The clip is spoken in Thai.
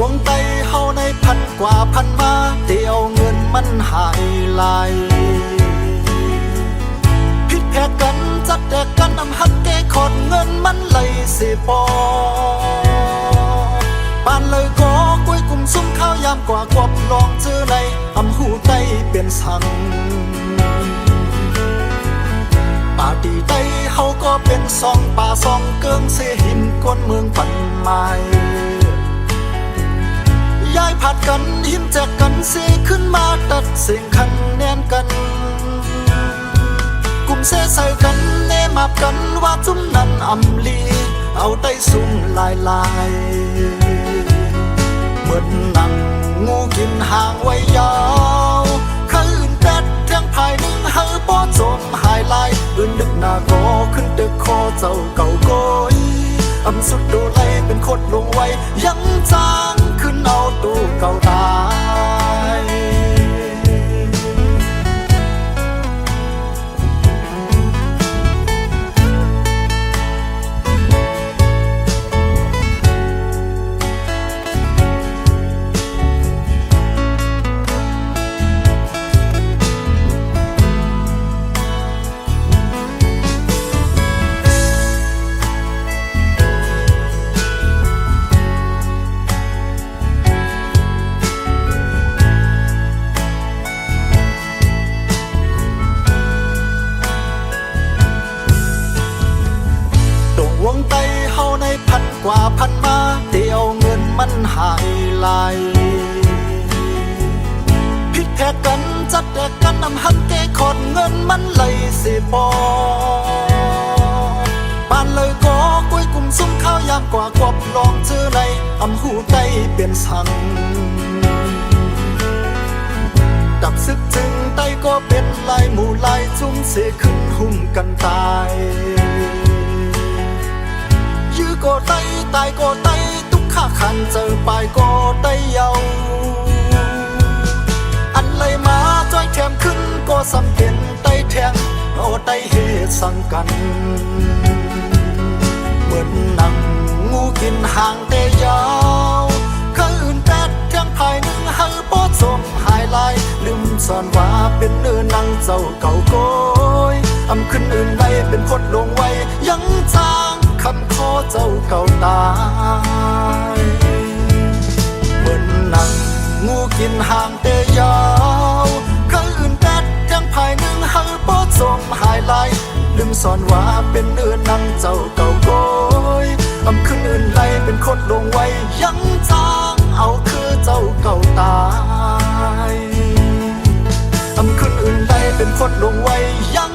วงไตเฮาในพันกว่าพันมาเตียวเงินมันหายไหลผิดแพ้กันจัดแดกกันอำหักแก้ขอดเงินมันไหลสิปอปานเลยก็กล้วยกุ่มซุ้มข้าวยามกว่ากบลองเจอในอำหูไตเป็นสังป่าดีไตเฮาก็เป็นซองป่าซองเกิงเสหินก้นเมืองปันไม้ย้ายผัดกันหินแจกกันเสขึ้นมาตัดเสียงคันแน่นกันกลุ่มเสใส่กันเนมาบกันว่าจุ้มนั้นอำลีเอาไตซุ่มลายลายเหมือนหนังงูกินห่างไว้ยาวคืนแปดเที่ยงภายหนึ่งเฮาป้อจมหายลายอื่นดึกหน้าก็ขึ้นตึกคอเจ้าเก่าก้อยอำสุดโดไลเป็นโคตรลงไว้ยังจางขึ้นเอาตัวเก่าตายวงไตเฮาในพันกว่าพันมาเตียวเงินมันหายไหลผิดแพ้กันจัดแดกกันนำหักแก้ขอดเงินมันไหลสิปอปานเลยก็กล้วยกุ่มซุ้มข้าวยามกว่ากบลองเจอในอำหูไตเป็นสังดับซึกจึงไตก็เป็นลายหมู่ลายจุ้มเสขึ้นหุ่มกันตายยื้อก็ไตตายก็ไตทุกข้าขันเจอปลายก็ไตเยาอันเลยมาจ้อยแถมขึ้นก็สำเป็นไตแทงเอาไตเหตุสังกันเหมือนหนังงูกินห่างแต่ยาวคืนแปดเที่ยงภายหนึ่งเฮาป้อจมหายลายลืมซ่อนว่าเป็นเนื้อนังเจ้าเก่าก้อยอำขึ้นอื่นใดเป็นพดลงไว้ยังจางคำขอเจ้าเก่าตายเหมือนหนังงูกินห่างแต่ยาวคืนแปดเที่ยงภายหนึ่งเฮาป้อจมหายลายลืมซ่อนว่าเป็นเนื้อนังเจ้าเก่าก้อยอำขึ้นอื่นใดเป็นคดลงไว้ยังจางเอาคือเจ้าเก่าตายอำขึ้นอื่นใดเป็นคดลงไว้ยัง